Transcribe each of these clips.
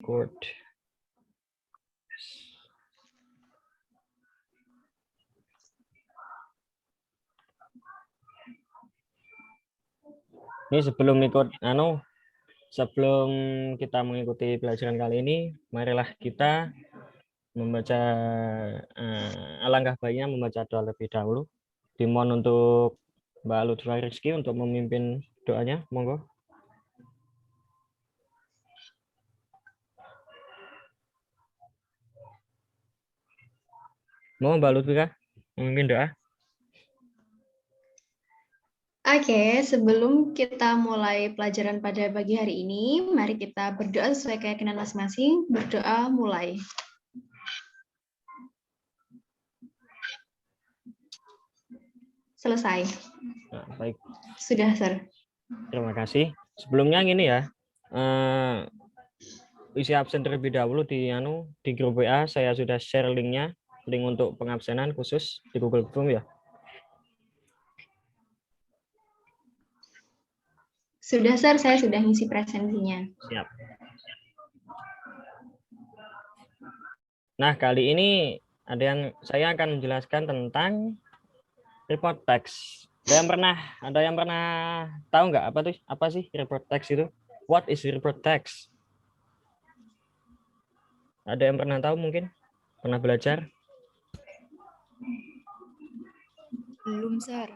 Good. Ini sebelum sebelum kita mengikuti pelajaran kali ini, marilah kita membaca alangkah baiknya membaca doa lebih dahulu. Dimohon untuk Mbak Lutfi Rizky untuk memimpin doanya, monggo. Mau Mbak Lutfi memimpin doa? Oke, sebelum kita mulai pelajaran pada pagi hari ini, mari kita berdoa sesuai keyakinan masing-masing. Berdoa mulai. Selesai. Nah, baik. Sudah, Sir. Terima kasih. Sebelumnya gini ya, isi absen terlebih dahulu di grup WA saya sudah share linknya, link untuk pengabsenan khusus di Google Form ya. Sudah, Sir. Saya sudah ngisi presensinya. Siap. Nah, kali ini saya akan menjelaskan tentang report text. Ada yang pernah tahu nggak apa sih report text itu? What is report text? Ada yang pernah tahu mungkin? Pernah belajar? Belum, Sir.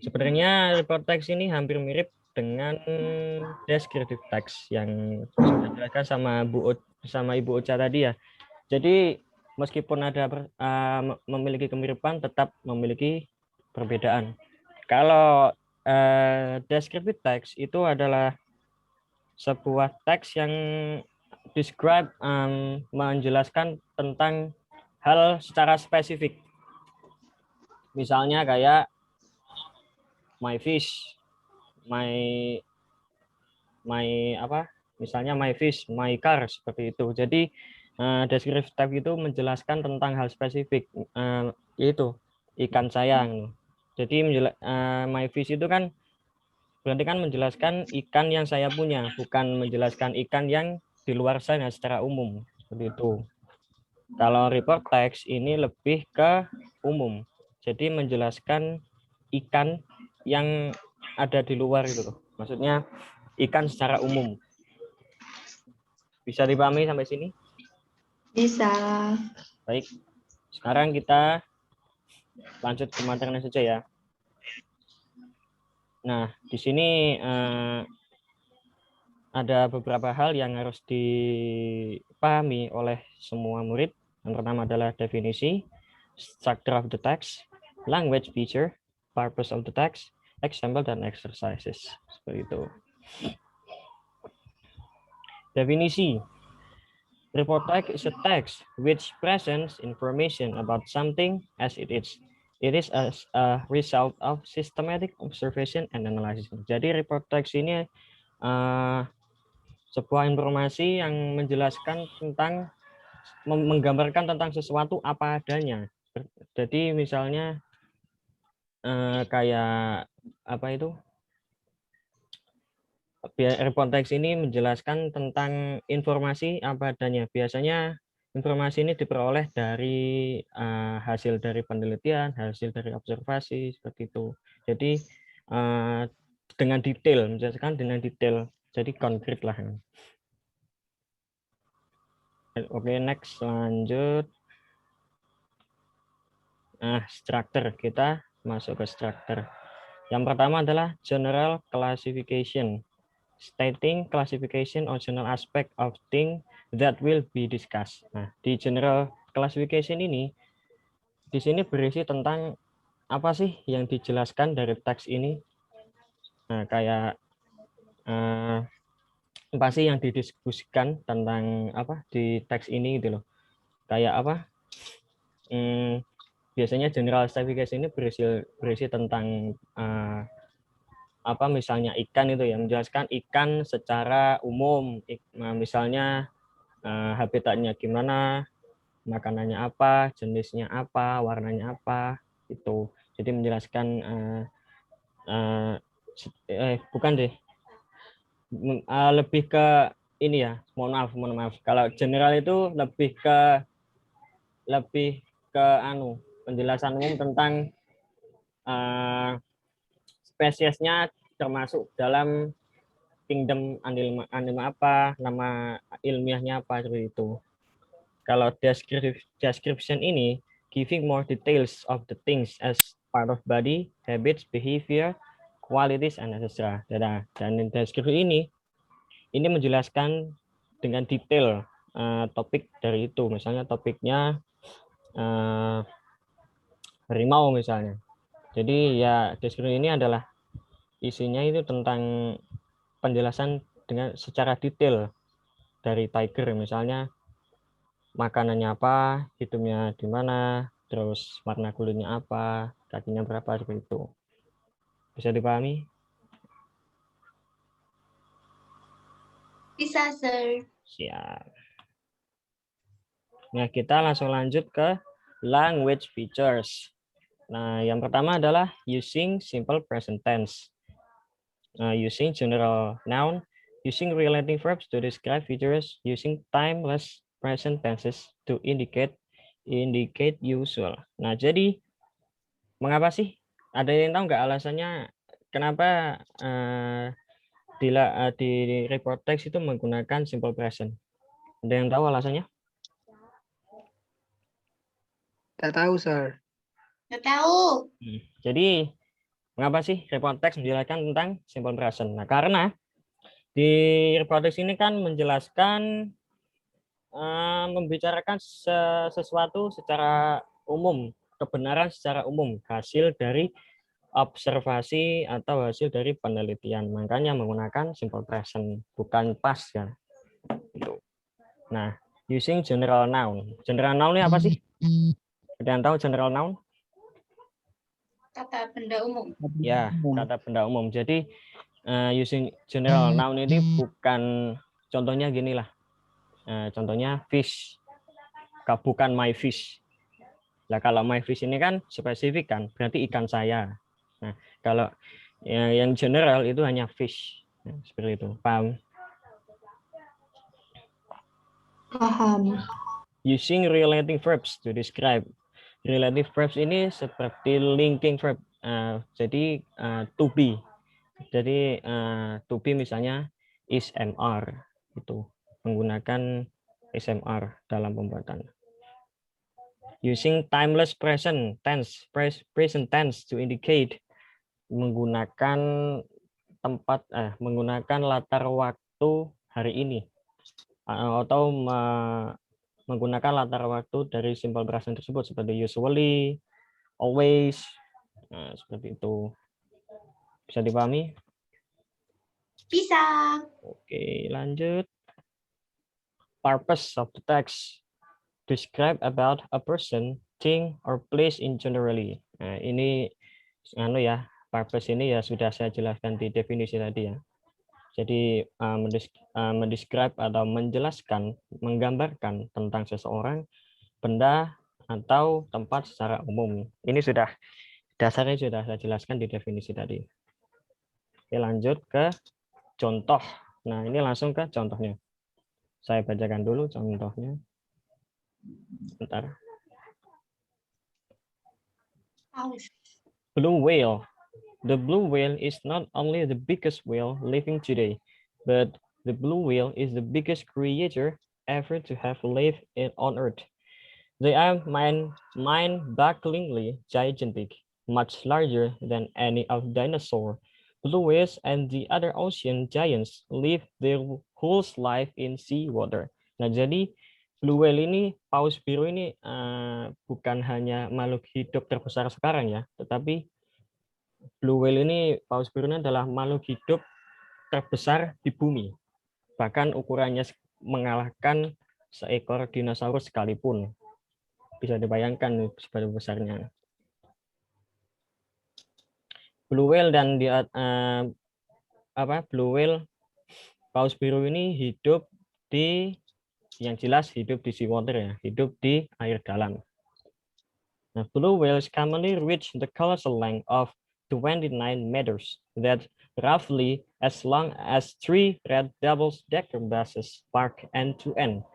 Sebenarnya report text ini hampir mirip dengan descriptive text yang sudah dijelaskan sama Ibu Ocha tadi ya. Jadi meskipun memiliki kemiripan, tetap memiliki perbedaan. Kalau descriptive text itu adalah sebuah teks yang describe menjelaskan tentang hal secara spesifik. Misalnya kayak my fish, misalnya my fish, my car, seperti itu. Jadi descriptive text itu menjelaskan tentang hal spesifik, yaitu ikan sayang. Jadi my fish itu kan berarti kan menjelaskan ikan yang saya punya, bukan menjelaskan ikan yang di luar sana secara umum, seperti itu. Kalau report text ini lebih ke umum, jadi menjelaskan ikan yang ada di luar itu loh. Maksudnya ikan secara umum. Bisa dipahami sampai sini? Bisa. Baik. Sekarang kita lanjut ke materinya saja ya. Nah, di sini ada beberapa hal yang harus dipahami oleh semua murid. Yang pertama adalah definisi, structure of the text, language feature, purpose of the text, example, dan exercises. Seperti itu. Definisi. Report text is a text which presents information about something as it is. It is a result of systematic observation and analysis. Jadi report text ini sebuah informasi yang menjelaskan tentang menggambarkan tentang sesuatu apa adanya. Jadi misalnya kayak apa itu? Report text ini menjelaskan tentang informasi apa adanya. Biasanya informasi ini diperoleh dari hasil dari penelitian, hasil dari observasi, seperti itu. Jadi dengan detail, menjelaskan dengan detail. Jadi konkret lah. Oke, next, lanjut. Nah, structure, kita masuk ke structure. Yang pertama adalah general classification, stating classification or general aspect of thing that will be discussed. Nah, di general classification ini, di sini berisi tentang apa sih yang dijelaskan dari teks ini. Nah, kayak apa sih yang didiskusikan tentang apa di teks ini gitu loh. Kayak apa? Biasanya general classification ini berisi tentang apa misalnya ikan itu ya, menjelaskan ikan secara umum, misalnya habitatnya gimana, makanannya apa, jenisnya apa, warnanya apa, itu. Jadi menjelaskan bukan deh, lebih ke ini ya, mohon maaf. Kalau general itu lebih ke penjelasan umum tentang spesiesnya, termasuk dalam kingdom anima apa, nama ilmiahnya apa, seperti itu. Kalau description ini giving more details of the things as part of body, habits, behavior, qualities, and etc. Dan deskripsi ini menjelaskan dengan detail topik dari itu. Misalnya topiknya harimau misalnya. Jadi ya deskripsi ini adalah isinya itu tentang penjelasan dengan secara detail dari tiger, misalnya makanannya apa, hidupnya di mana, terus warna kulitnya apa, kakinya berapa, seperti itu. Bisa dipahami? Bisa, Sir. Siap. Nah, kita langsung lanjut ke language features. Nah, yang pertama adalah using simple present tense. Using general noun, using relating verbs to describe features, using timeless present tenses to indicate usual. Nah, jadi mengapa sih? Ada yang tahu nggak alasannya kenapa di report text itu menggunakan simple present? Ada yang tahu alasannya? Tak tahu, Sir. Nggak tahu. Jadi mengapa sih report text menjelaskan tentang simple present? Nah, karena di report text ini kan menjelaskan membicarakan sesuatu secara umum, kebenaran secara umum, hasil dari observasi atau hasil dari penelitian. Makanya menggunakan simple present, bukan past ya. Itu. Nah, using general noun. General noun ini apa sih? Ada yang tahu general noun? Kata benda umum. Ya, kata benda umum. Jadi using general noun ini bukan, contohnya gini lah. Contohnya fish, bukan my fish. Nah, kalau my fish ini kan spesifik kan, berarti ikan saya. Nah, kalau yang general itu hanya fish. Nah, seperti itu. Paham? Paham. Using relating verbs to describe. Relative verbs ini seperti linking verb. Jadi to be. Jadi to be misalnya is MR itu menggunakan SMR dalam pembuatan. Using timeless present tense to indicate, menggunakan menggunakan latar waktu hari ini, atau menggunakan latar waktu dari simple present tersebut seperti usually, always, seperti itu. Bisa dipahami? Bisa. Oke, lanjut. Purpose of the text. Describe about a person, thing, or place in generally. Nah, ini purpose ini ya sudah saya jelaskan di definisi tadi ya. Jadi mendescribe atau menjelaskan, menggambarkan tentang seseorang, benda, atau tempat secara umum. Ini sudah dasarnya sudah saya jelaskan di definisi tadi. Oke, lanjut ke contoh. Nah, ini langsung ke contohnya. Saya bacakan dulu contohnya. Bentar. Blue whale. The blue whale is not only the biggest whale living today, but the blue whale is the biggest creature ever to have lived on Earth. They are mind-bogglingly gigantic, much larger than any of dinosaurs. Blue whales and the other ocean giants live their whole life in sea water. Nah, jadi blue whale ini, paus biru ini bukan hanya makhluk hidup terbesar sekarang ya, tetapi blue whale ini, paus biru ini adalah makhluk hidup terbesar di bumi. Bahkan ukurannya mengalahkan seekor dinosaurus sekalipun. Bisa dibayangkan seberapa besarnya. Blue whale dan blue whale, paus biru ini hidup di, yang jelas hidup di seawater ya, hidup di air dalam. Nah, blue whales commonly reach the colossal length of 29 meters. That roughly as long as 3 red double-decker buses parked end to end.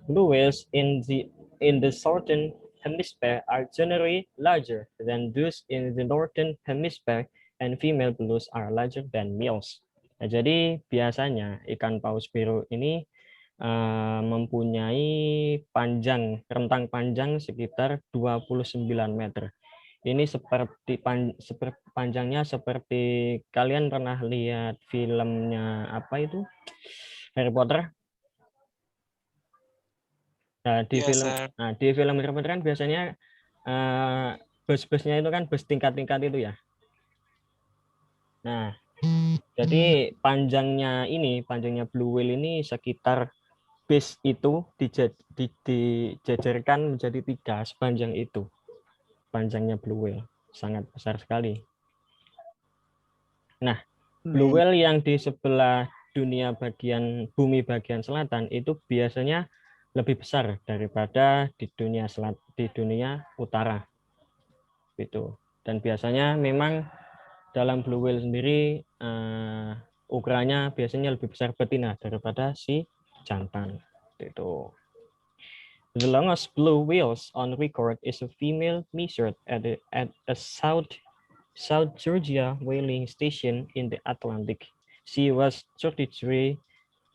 Blue whales in the southern hemisphere are generally larger than those in the northern hemisphere, and female blues are larger than males. Nah, jadi biasanya ikan paus biru ini mempunyai rentang panjang sekitar 29 meter. Ini seperti panjangnya seperti kalian pernah lihat filmnya apa itu? Harry Potter. Nah, di film Harry Potter kan biasanya bus-busnya itu kan bus tingkat-tingkat itu ya. Nah, jadi panjangnya Blue Whale ini sekitar base itu dijajarkan menjadi 3 sepanjang itu. Panjangnya Blue Whale sangat besar sekali. Nah, Blue Whale yang di sebelah bumi bagian selatan itu biasanya lebih besar daripada di dunia utara. Gitu. Dan biasanya memang dalam Blue Whale sendiri ukurannya biasanya lebih besar betina daripada si jantan. Gitu. The longest blue whales on record is a female measured at a South Georgia whaling station in the Atlantic. She was 33,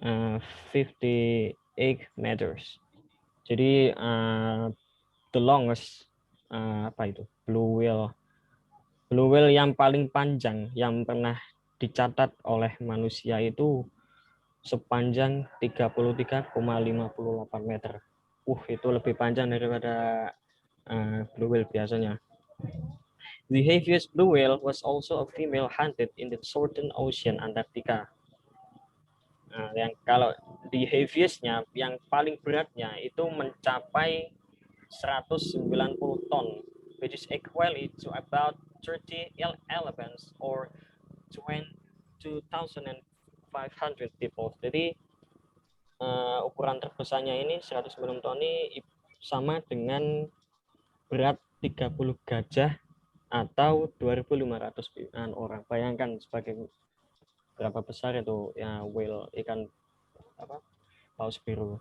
58 meters. Jadi the longest blue whale yang paling panjang yang pernah dicatat oleh manusia itu sepanjang 33,58 meter. Itu lebih panjang daripada blue whale biasanya. The heaviest blue whale was also a female hunted in the Southern Ocean, Antarctica. Nah, yang kalau di heaviestnya, yang paling beratnya itu mencapai 190 ton, which is equivalent to about 30 elephants or 2,500 people. Jadi ukuran terbesarnya ini 190 ton ini sama dengan berat 30 gajah atau 2.500 orang. Bayangkan sebagai berapa besar itu ya whale ikan paus biru.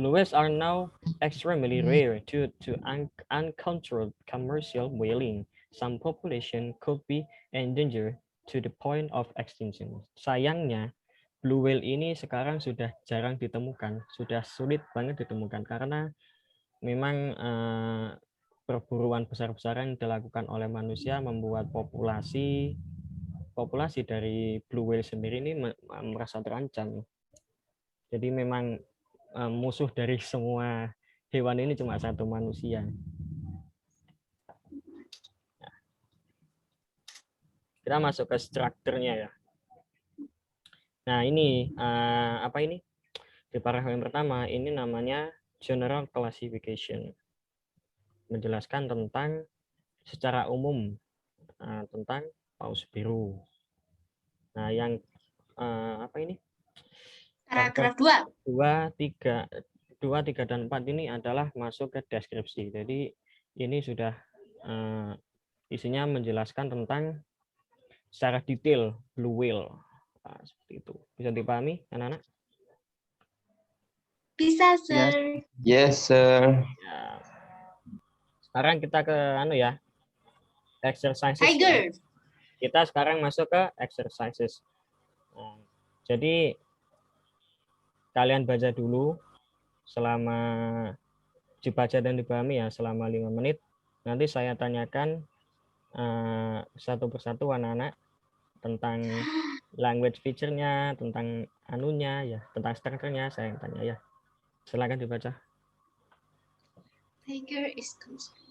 Blue whales are now extremely rare due to uncontrolled commercial whaling. Some population could be endangered to the point of extinction. Sayangnya blue whale ini sekarang sudah jarang ditemukan, sudah sulit banget ditemukan karena memang perburuan besar-besaran dilakukan oleh manusia membuat populasi dari blue whale sendiri ini merasa terancam. Jadi memang musuh dari semua hewan ini cuma satu, manusia. Kita masuk ke strukturnya ya. Nah ini di paragraf yang pertama ini namanya general classification, menjelaskan tentang secara umum tentang paus biru. Nah yang Paragraf 2, 3 dan 4 ini adalah masuk ke deskripsi. Jadi ini sudah isinya menjelaskan tentang secara detail blue whale. Nah, seperti itu. Bisa dipahami anak-anak? Bisa, Sir. Yes, sir. Ya. Sekarang kita ke exercises. Tiger. Kita sekarang masuk ke exercises. Nah, jadi kalian baca dulu selama dibaca dan dipahami ya selama 5 menit. Nanti saya tanyakan satu persatu anak-anak tentang language feature-nya, tentang tentang strukturnya saya tanya ya. Silakan dibaca. Tiger is considered.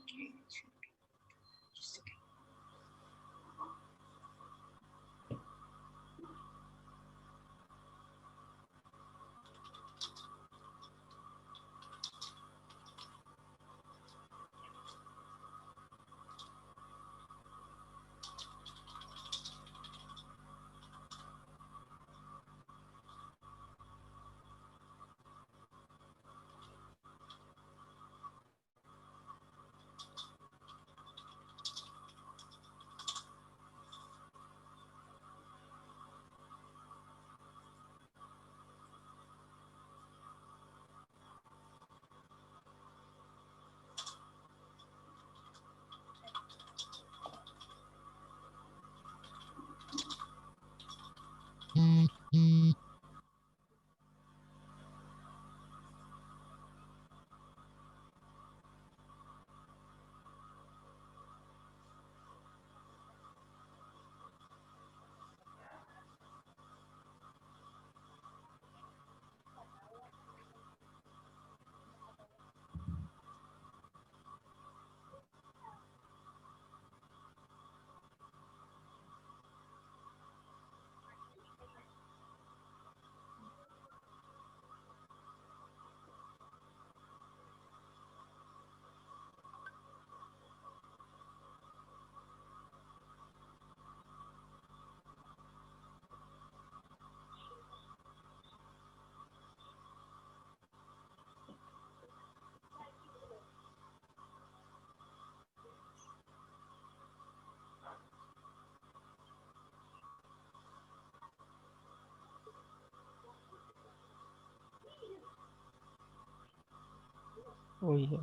Oh iya.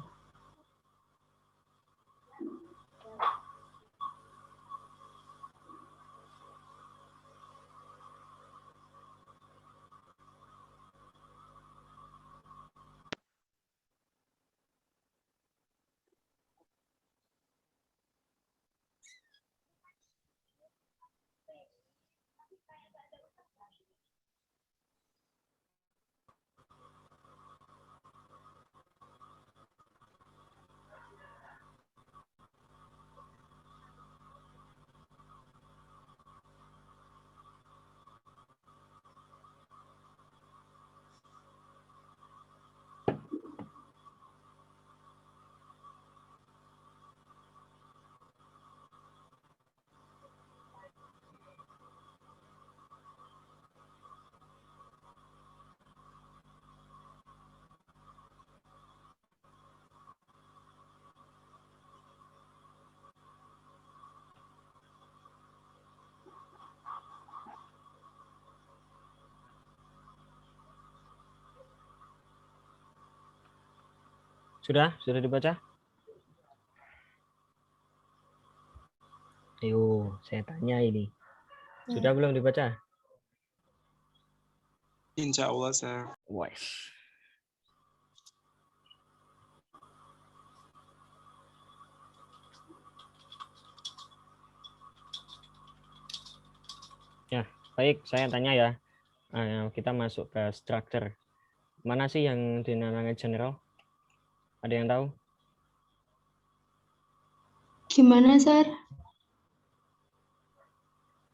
Sudah dibaca? Ayo, saya tanya ini. Sudah belum dibaca? Insya Allah, Sir. Wes. Ya, baik, saya tanya ya. Kita masuk ke structure. Mana sih yang dinamanya general? Ada yang tahu? Gimana, Sar?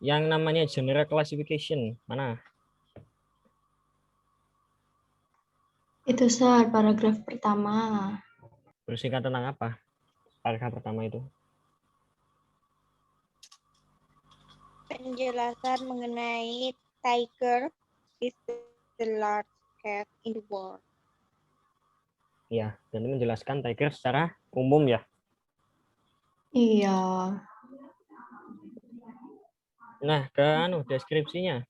Yang namanya general classification, mana? Itu, Sar, paragraf pertama. Bersingkat tentang apa? Paragraf pertama itu. Penjelasan mengenai tiger is the large cat in the world. Ya, dan ini menjelaskan tiger secara umum ya. Iya. Nah, ke deskripsinya.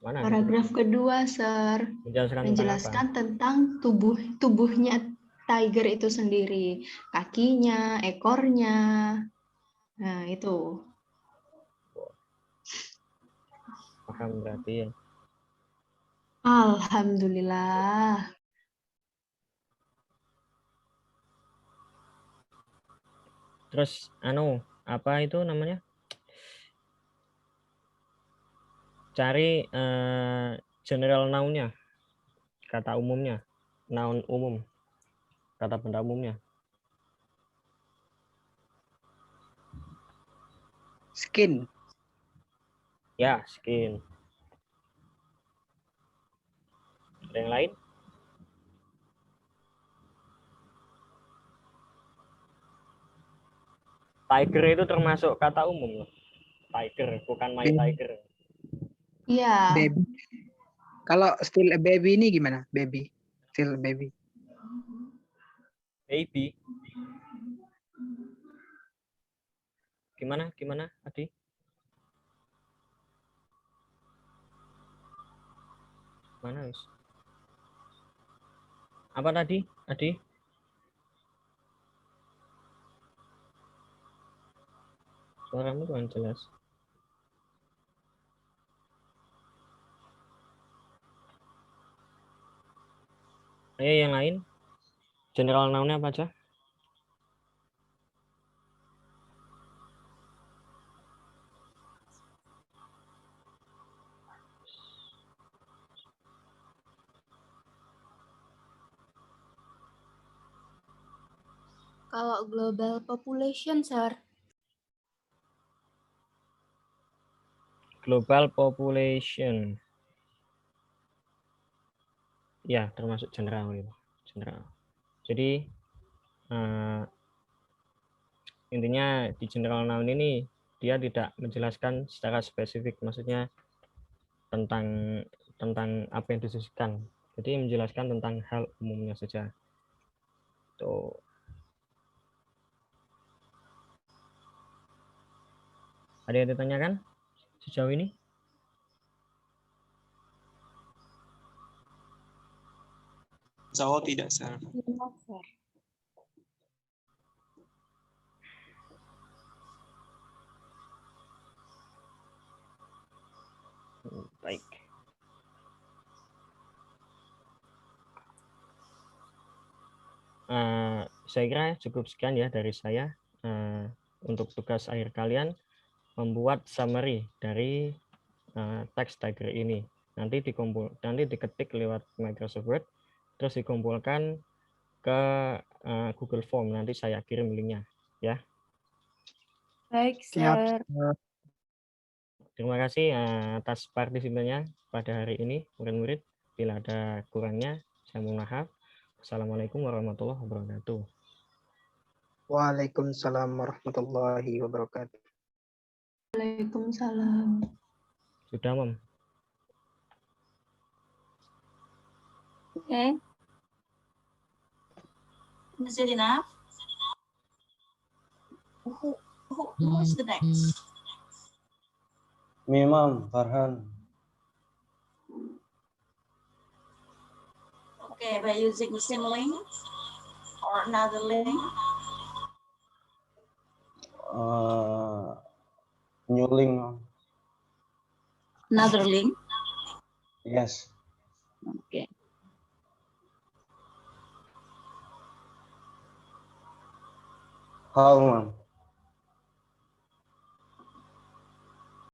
Mana? Paragraf kedua, Sir. Menjelaskan Tentang tubuhnya tiger itu sendiri. Kakinya, ekornya. Nah, itu. paham berarti ya. Alhamdulillah. Terus apa itu namanya? Cari general noun-nya, kata umumnya, noun umum, kata benda umumnya. Skin. Ya, skin. Ada yang lain? Tiger itu termasuk kata umum loh. Tiger, bukan my tiger. Iya. Baby. Kalau still a baby ini gimana? Baby. Still a baby. Baby. Gimana, Adi? Mana wis? Apa tadi, Adi? Suaramu kurang jelas. Ayo yang lain. General noun-nya apa aja? Kalau global population, Sir. Global population. Ya, termasuk general gitu. General. Jadi intinya di general noun ini dia tidak menjelaskan secara spesifik, maksudnya tentang apa yang disusun. Jadi menjelaskan tentang hal umumnya saja. Tuh. Ada yang ditanyakan sejauh ini? Insya Allah tidak, sir. Baik. Saya kira cukup sekian ya dari saya. Untuk tugas akhir kalian membuat summary dari teks Tiger ini. Nanti diketik lewat Microsoft Word, terus dikumpulkan ke Google Form. Nanti saya kirim linknya, ya. Baik, Siap. Sir. Terima kasih atas partisipannya pada hari ini, murid-murid. Bila ada kurangnya, saya mohon maaf. Assalamualaikum warahmatullahi wabarakatuh. Waalaikumsalam warahmatullahi wabarakatuh. Waalaikumsalam. Sudah, Mom? Okay. Is it enough? Who's the next? Me, Ma'am, Farhan. Okay, by using the same link or another link? New link, Ma'am. Another link? Yes. Okay. How, Ma'am?